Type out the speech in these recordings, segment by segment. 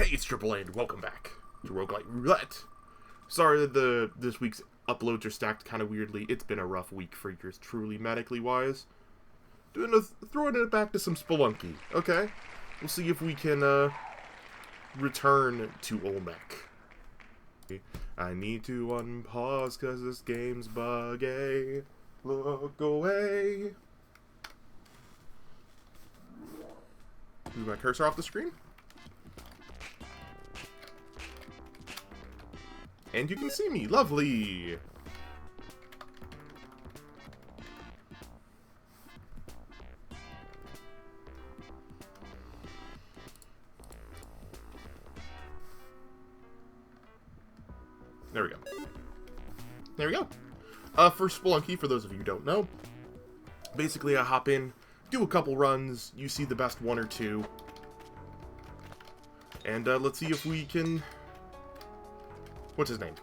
Hey, it's Triple A, and welcome back to Roguelike Roulette. Sorry that this week's uploads are stacked kind of weirdly. It's been a rough week for yours truly, medically wise. Throwing it back to some Spelunky, okay? We'll see if we can return to Olmec. I need to unpause cause this game's buggy. Look away. Move my cursor off the screen. And you can see me. Lovely. There we go. There we go. For Spelunky, for those of you who don't know, basically I hop in, do a couple runs, you see the best one or two, and let's see if we can... What's his name?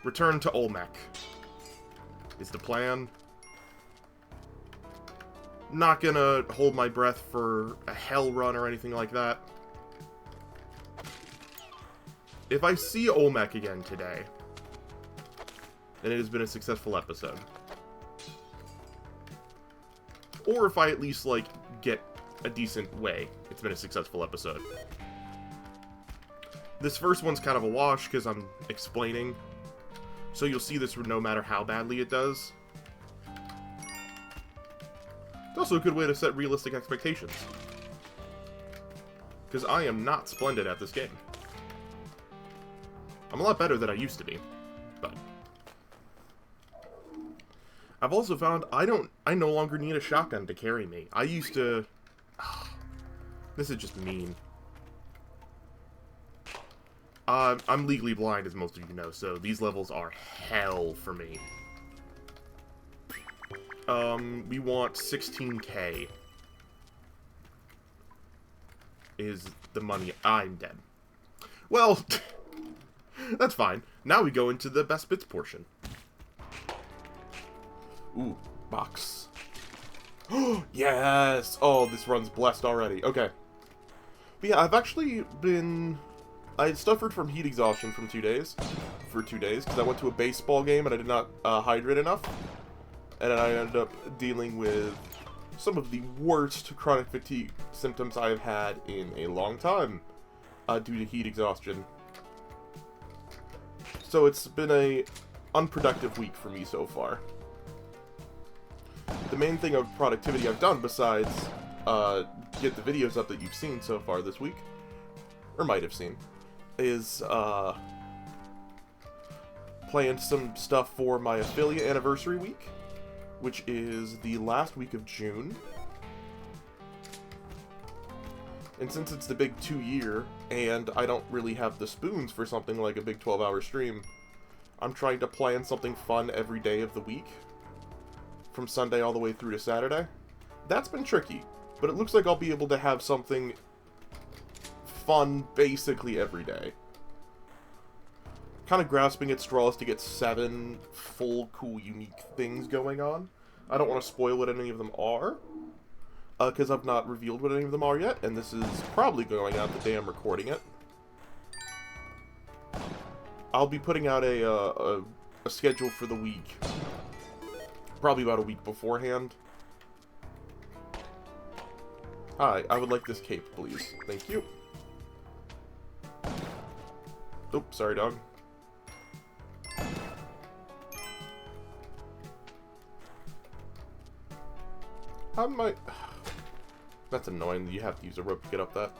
Return to Olmec is the plan. Not gonna hold my breath for a hell run or anything like that. If I see Olmec again today, then it has been a successful episode. Or if I at least, like, get a decent way, it's been a successful episode. This first one's kind of a wash, because I'm explaining. So you'll see this no matter how badly it does. It's also a good way to set realistic expectations. Because I am not splendid at this game. I'm a lot better than I used to be. But I've also found I no longer need a shotgun to carry me. I used to... This is just mean. I'm legally blind, as most of you know, so these levels are hell for me. We want 16k. Is the money. I'm dead. Well, that's fine. Now we go into the best bits portion. Ooh, box. Yes! Oh, this run's blessed already. Okay. But yeah, I've actually been... I had suffered from heat exhaustion for 2 days, because I went to a baseball game and I did not hydrate enough, and then I ended up dealing with some of the worst chronic fatigue symptoms I have had in a long time due to heat exhaustion. So it's been a unproductive week for me so far. The main thing of productivity I've done, besides get the videos up that you've seen so far this week, or might have seen, is playing some stuff for my affiliate anniversary week, which is the last week of June. And since it's the big 2-year, and I don't really have the spoons for something like a big 12-hour stream, I'm trying to plan something fun every day of the week, from Sunday all the way through to Saturday. That's been tricky, but it looks like I'll be able to have something fun basically every day. Kind of grasping at straws to get 7 full, cool, unique things going on. I don't want to spoil what any of them are, because I've not revealed what any of them are yet, and this is probably going out the day I'm recording it. I'll be putting out a schedule for the week, probably about a week beforehand. Hi, I would like this cape, please. Thank you. Oops, sorry, dog. How might... That's annoying. You have to use a rope to get up that.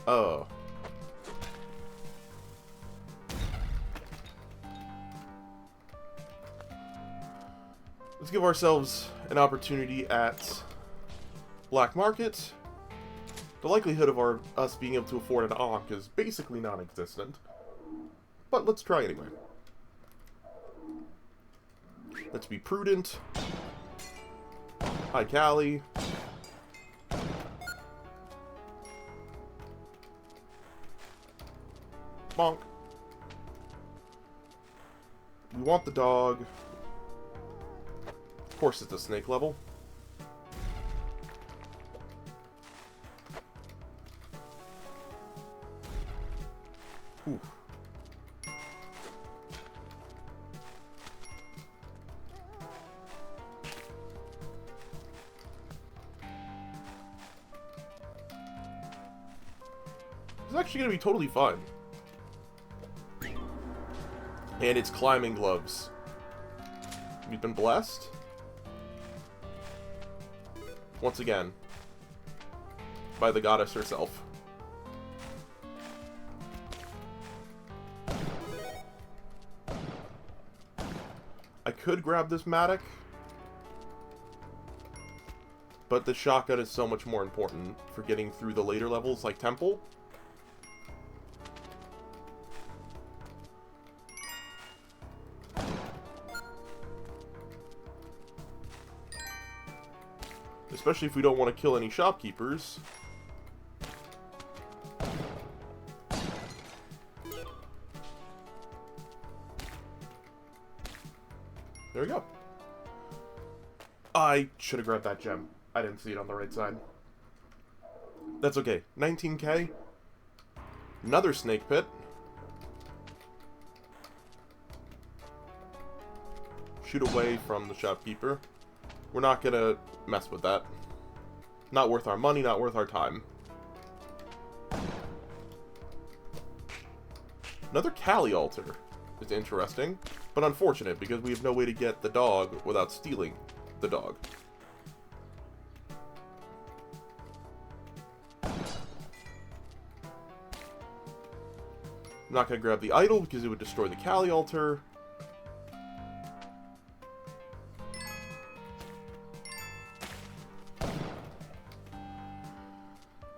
Oh. Let's give ourselves an opportunity at Black Market. The likelihood of us being able to afford an Ankh is basically non-existent. But let's try anyway. Let's be prudent. Hi, Callie. Bonk. We want the dog. Of course it's a snake level. Whew. It's actually going to be totally fun. And it's climbing gloves. We've been blessed. Once again. By the goddess herself. I could grab this Matic. But the shotgun is so much more important for getting through the later levels like Temple. Especially if we don't want to kill any shopkeepers. There we go. I should have grabbed that gem. I didn't see it on the right side. That's okay. 19k. Another snake pit. Shoot away from the shopkeeper. We're not gonna mess with that. Not worth our money, not worth our time. Another Kali altar is interesting, but unfortunate because we have no way to get the dog without stealing the dog. I'm not gonna grab the idol because it would destroy the Kali altar.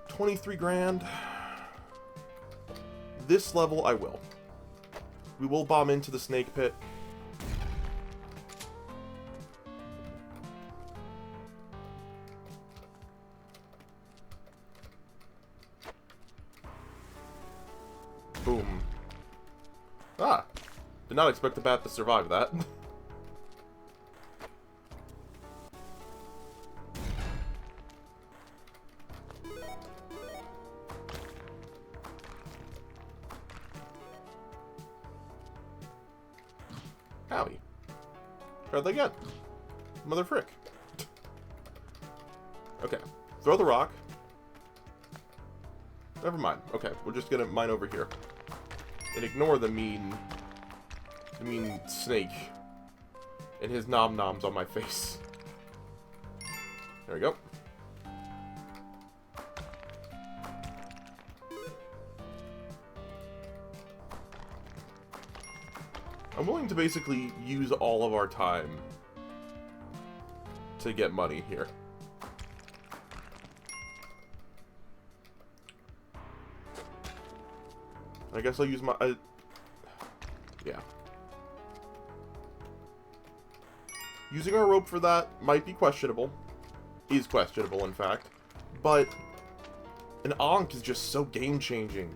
$23 grand. This level, I will. We will bomb into the snake pit. Boom. Ah! Did not expect the bat to survive that. Howie. Try that again. Mother frick. Okay. Throw the rock. Never mind. Okay, we're just gonna mine over here. And ignore the mean snake. And his nom-noms on my face. There we go. I'm willing to basically use all of our time to get money here. I guess I'll use my... yeah. Using our rope for that might be questionable. Is questionable, in fact. But an Ankh is just so game-changing.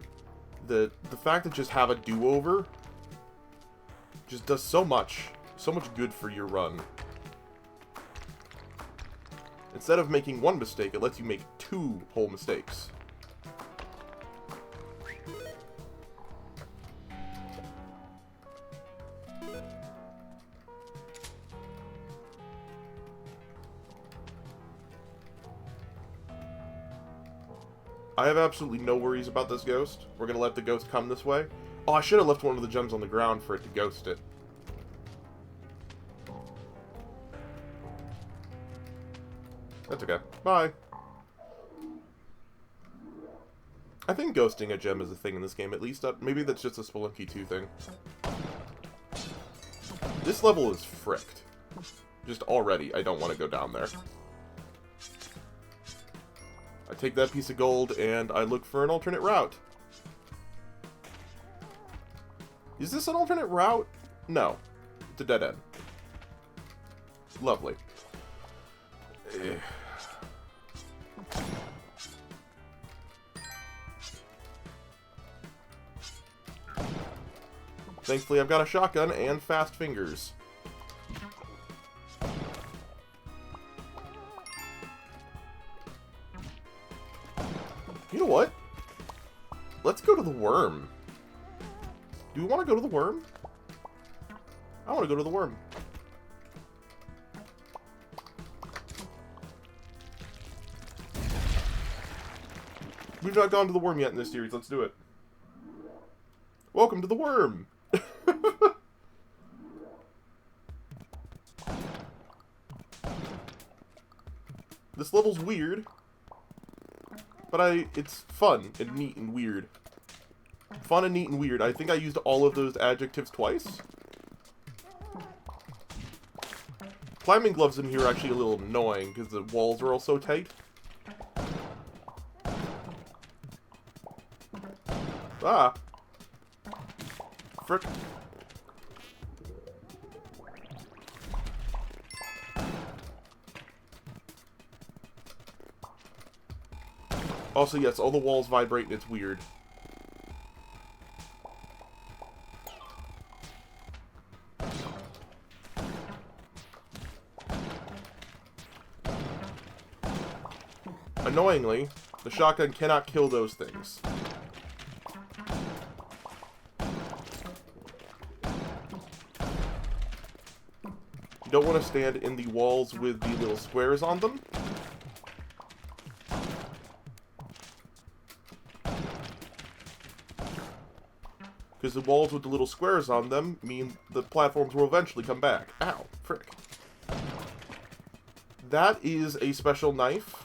The fact that just have a do-over just does so much good for your run. Instead of making one mistake, it lets you make 2 whole mistakes. I have absolutely no worries about this ghost. We're gonna let the ghost come this way. Oh, I should have left one of the gems on the ground for it to ghost it. That's okay. Bye. I think ghosting a gem is a thing in this game, at least. Maybe that's just a Spelunky 2 thing. This level is fricked. Just already, I don't want to go down there. I take that piece of gold, and I look for an alternate route. Is this an alternate route? No. It's a dead end. Lovely. Thankfully, I've got a shotgun and fast fingers. You know what? Let's go to the worm. Do we want to go to the worm? I want to go to the worm. We've not gone to the worm yet in this series. Let's do it. Welcome to the worm! This level's weird, but it's fun and neat and weird. Fun and neat and weird. I think I used all of those adjectives twice. Climbing gloves in here are actually a little annoying because the walls are all so tight. Ah! Frick. Also, yes, all the walls vibrate and it's weird. Annoyingly, the shotgun cannot kill those things. You don't want to stand in the walls with the little squares on them. Because the walls with the little squares on them mean the platforms will eventually come back. Ow, frick. That is a special knife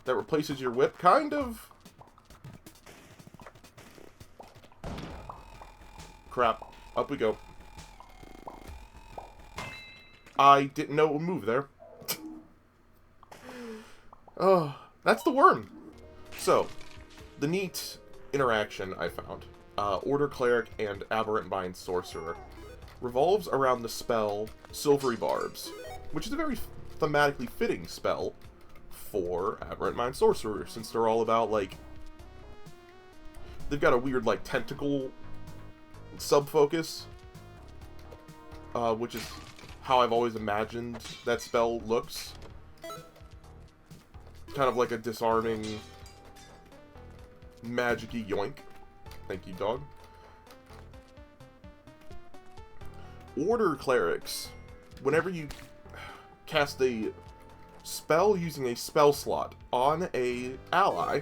that replaces your whip, kind of. Crap. Up we go. I didn't know it would move there. Oh, that's the worm. So, the neat interaction I found. Order Cleric and Aberrant Mind Sorcerer revolves around the spell Silvery Barbs, which is a very thematically fitting spell for Aberrant Mind Sorcerer, since they're all about, like, they've got a weird, like, tentacle sub-focus, which is how I've always imagined that spell looks. Kind of like a disarming, magic-y yoink. Thank you, dog. Order Clerics. Whenever you cast a spell using a spell slot on a ally,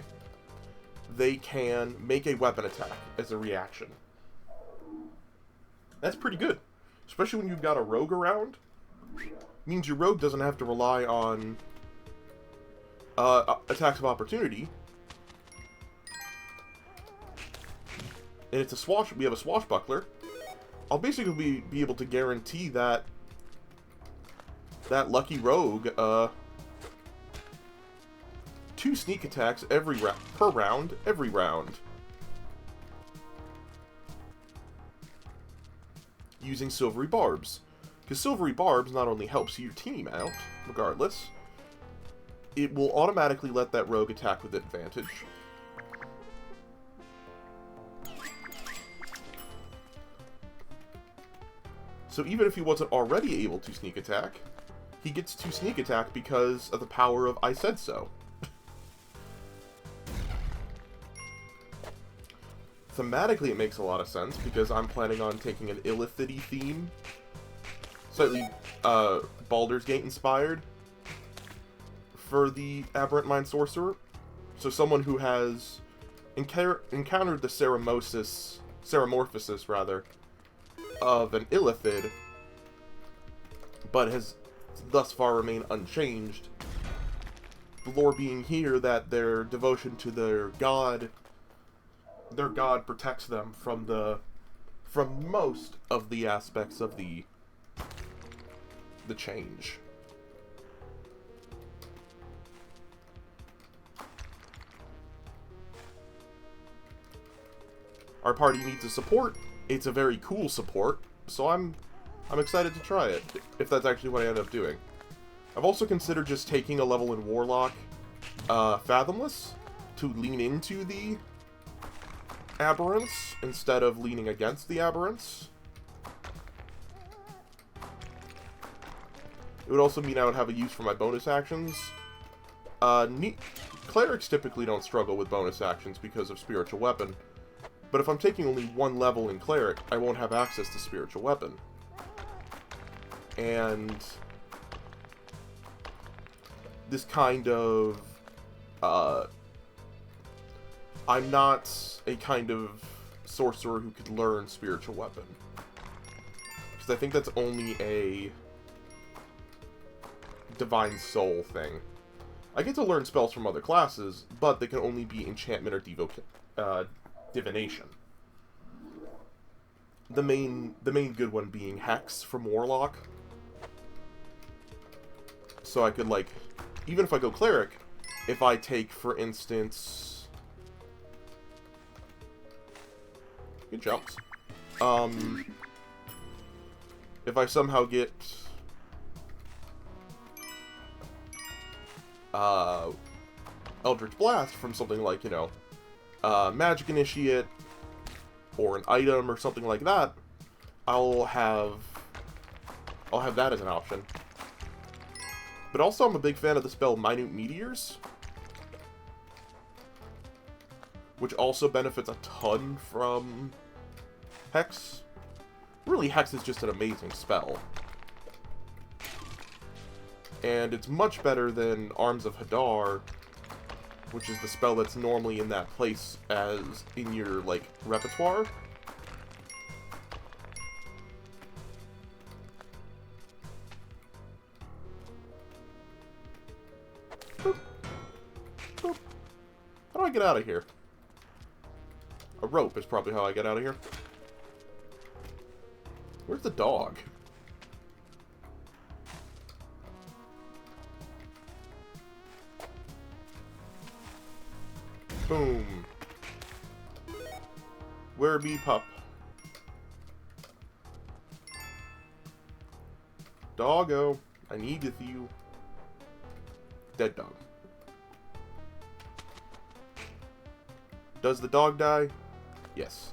they can make a weapon attack as a reaction. That's pretty good. Especially when you've got a rogue around. Means your rogue doesn't have to rely on attacks of opportunity. And it's a we have a swashbuckler. I'll basically be able to guarantee that lucky rogue 2 sneak attacks per round, every round. Using Silvery Barbs. Because Silvery Barbs not only helps your team out, regardless, it will automatically let that rogue attack with advantage. So even if he wasn't already able to sneak attack, he gets to sneak attack because of the power of I said so. Thematically it makes a lot of sense, because I'm planning on taking an Illithid-y theme. Slightly Baldur's Gate inspired for the Aberrant Mind Sorcerer. So someone who has encountered the Ceramorphosis of an Illithid, but has thus far remained unchanged. The lore being here that their devotion to their god protects them from most of the aspects of the change. Our party needs a support. It's a very cool support, so I'm excited to try it, if that's actually what I end up doing. I've also considered just taking a level in Warlock, Fathomless, to lean into the Aberrants, instead of leaning against the Aberrants. It would also mean I would have a use for my bonus actions. Clerics typically don't struggle with bonus actions because of Spiritual Weapon, But if I'm taking only one level in Cleric, I won't have access to Spiritual Weapon. And this kind of... I'm not a kind of sorcerer who could learn Spiritual Weapon. Because I think that's only a Divine Soul thing. I get to learn spells from other classes, but they can only be enchantment or divination. The main good one being Hex from Warlock. So I could, like, even if I go Cleric, if I take, for instance... Good jumps. If I somehow get... Eldritch Blast from something like, you know, Magic Initiate, or an item, or something like that, I'll have that as an option. But also, I'm a big fan of the spell Minute Meteors, which also benefits a ton from Hex. Really, Hex is just an amazing spell. And it's much better than Arms of Hadar, which is the spell that's normally in that place as in your, like, repertoire. Boop. Boop. How do I get out of here? A rope is probably how I get out of here. Where's the dog? Boom. Where be pup? Doggo, I needeth you. Dead dog. Does the dog die? Yes.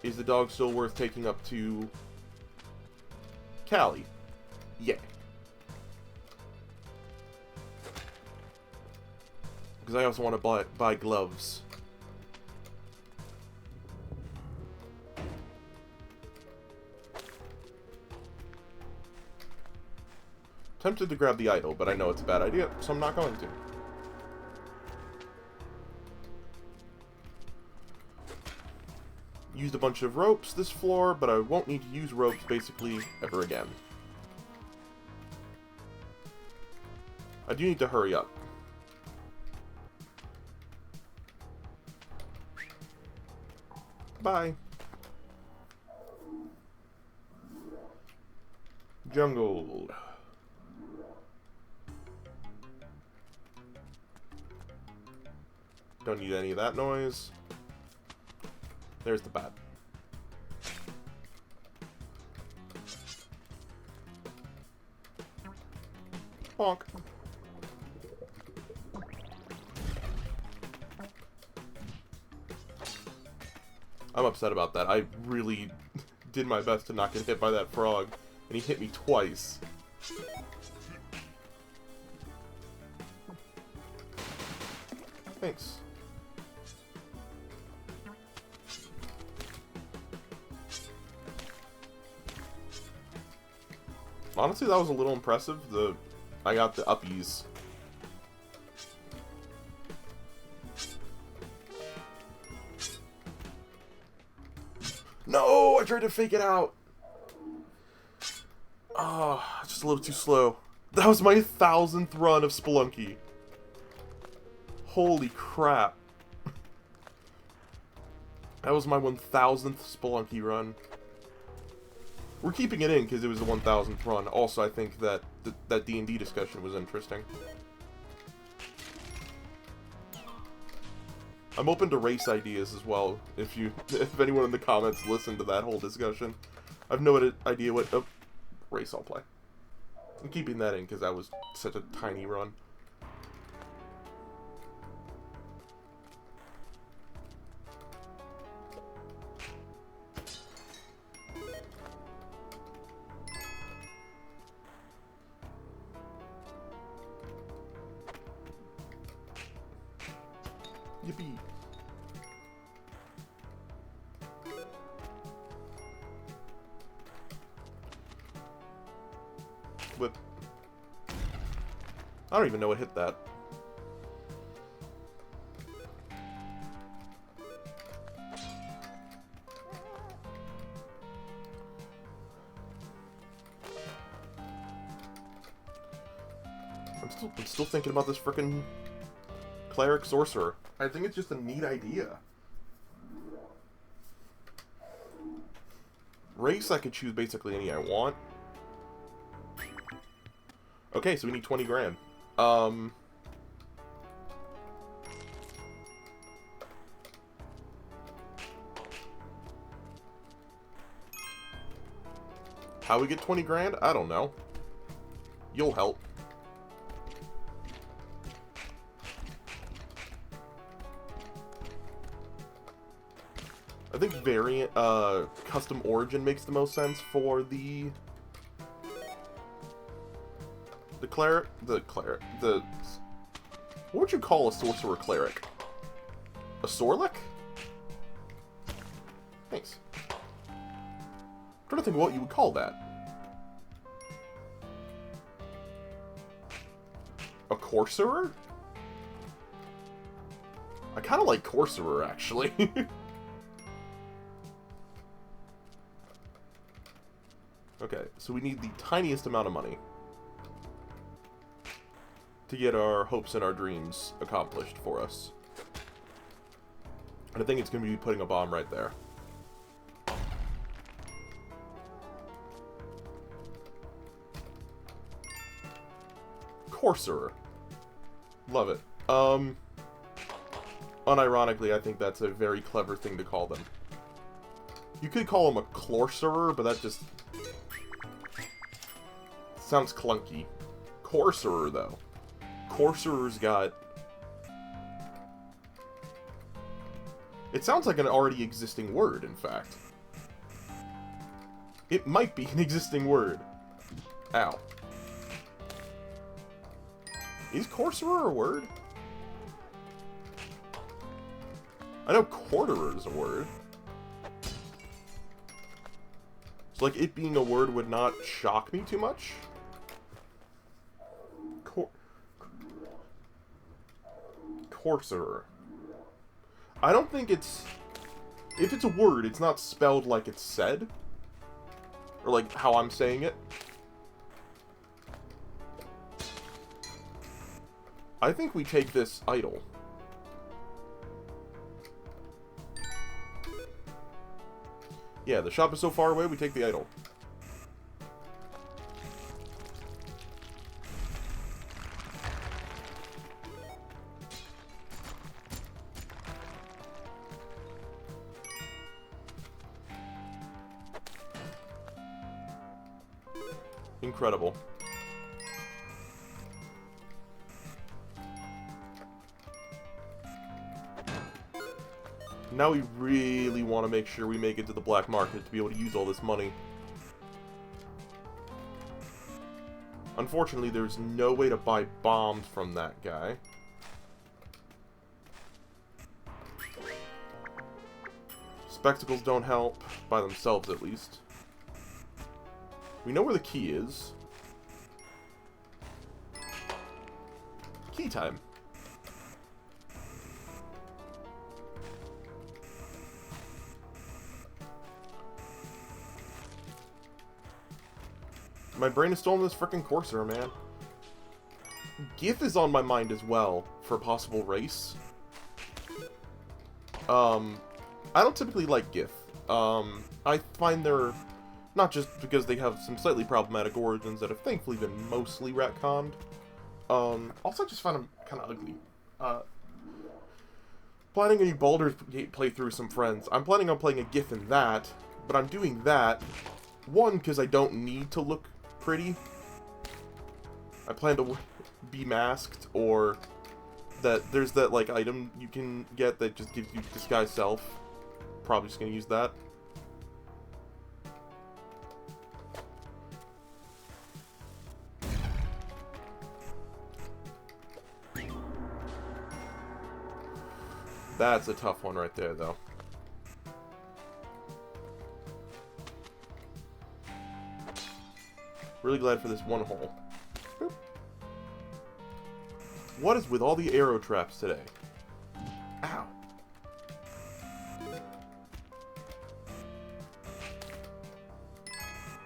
Is the dog still worth taking up to Callie? Yeah. Because I also want to buy gloves. Tempted to grab the idol, but I know it's a bad idea, so I'm not going to. Used a bunch of ropes this floor, but I won't need to use ropes basically ever again. I do need to hurry up. Bye. Jungle. Don't need any of that noise. There's the bat. Bonk. I'm upset about that. I really did my best to not get hit by that frog, and he hit me twice. Thanks. Honestly, that was a little impressive. I got the uppies. No! I tried to fake it out! Oh, just a little too slow. That was my 1000th run of Spelunky. Holy crap. That was my 1000th Spelunky run. We're keeping it in because it was the 1000th run. Also, I think that that D&D discussion was interesting. I'm open to race ideas as well. If anyone in the comments listened to that whole discussion, I've no idea what race I'll play. I'm keeping that in because that was such a tiny run. Yippee. Whip. I don't even know what hit that. I'm still thinking about this frickin' cleric sorcerer. I think it's just a neat idea. Race, I could choose basically any I want. Okay, so we need 20 grand. How we get 20 grand? I don't know. You'll help. I think variant, custom origin makes the most sense for the cleric, what would you call a sorcerer cleric? A sorlick? Thanks. I'm trying to think of what you would call that. A corsorer? I kind of like corsorer, actually. Okay, so we need the tiniest amount of money to get our hopes and our dreams accomplished for us. And I think it's going to be putting a bomb right there. Corsorer. Love it. Unironically, I think that's a very clever thing to call them. You could call them a clorcerer, but that just sounds clunky. Corsorer, though. Corsorer's got... It sounds like an already existing word, in fact. It might be an existing word. Ow. Is corsorer a word? I know quarterer is a word. So, like, it being a word would not shock me too much. Corsorer. I don't think it's... If it's a word, it's not spelled like it's said. Or like how I'm saying it. I think we take this idol. Yeah, the shop is so far away, we take the idol. Incredible. Now we really want to make sure we make it to the black market to be able to use all this money. Unfortunately, there's no way to buy bombs from that guy. Spectacles don't help, by themselves at least. We know where the key is. Key time. My brain is still on this frickin' Corsair, man. Gith is on my mind as well for a possible race. I don't typically like Gith. I find they're... Not just because they have some slightly problematic origins that have thankfully been mostly retconned. Also, I just find them kind of ugly. Planning a new Baldur's Gate playthrough with some friends. I'm planning on playing a Gith in that, but I'm doing that, one, because I don't need to look pretty. I plan to be masked, or that there's that, like, item you can get that just gives you disguise self. Probably just gonna use that. That's a tough one right there, though. Really glad for this one hole. Boop. What is with all the arrow traps today? Ow.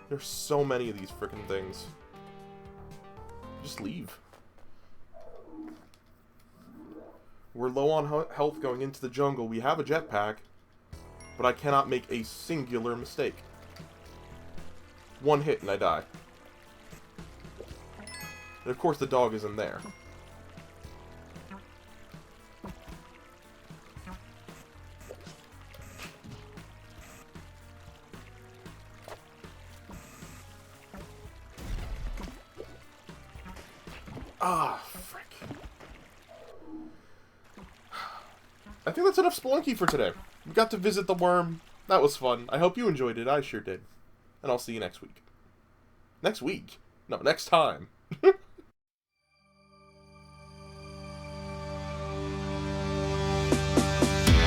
There's so many of these frickin' things. Just leave. We're low on health going into the jungle. We have a jetpack, but I cannot make a singular mistake. One hit and I die. And of course the dog is in there. Ah, frick. I think that's enough Spelunky for today. We got to visit the worm. That was fun. I hope you enjoyed it. I sure did. And I'll see you next week. Next week? No, next time.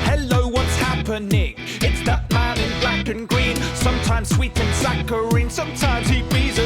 Hello, what's happening? It's that man in black and green. Sometimes sweet and saccharine, sometimes he bees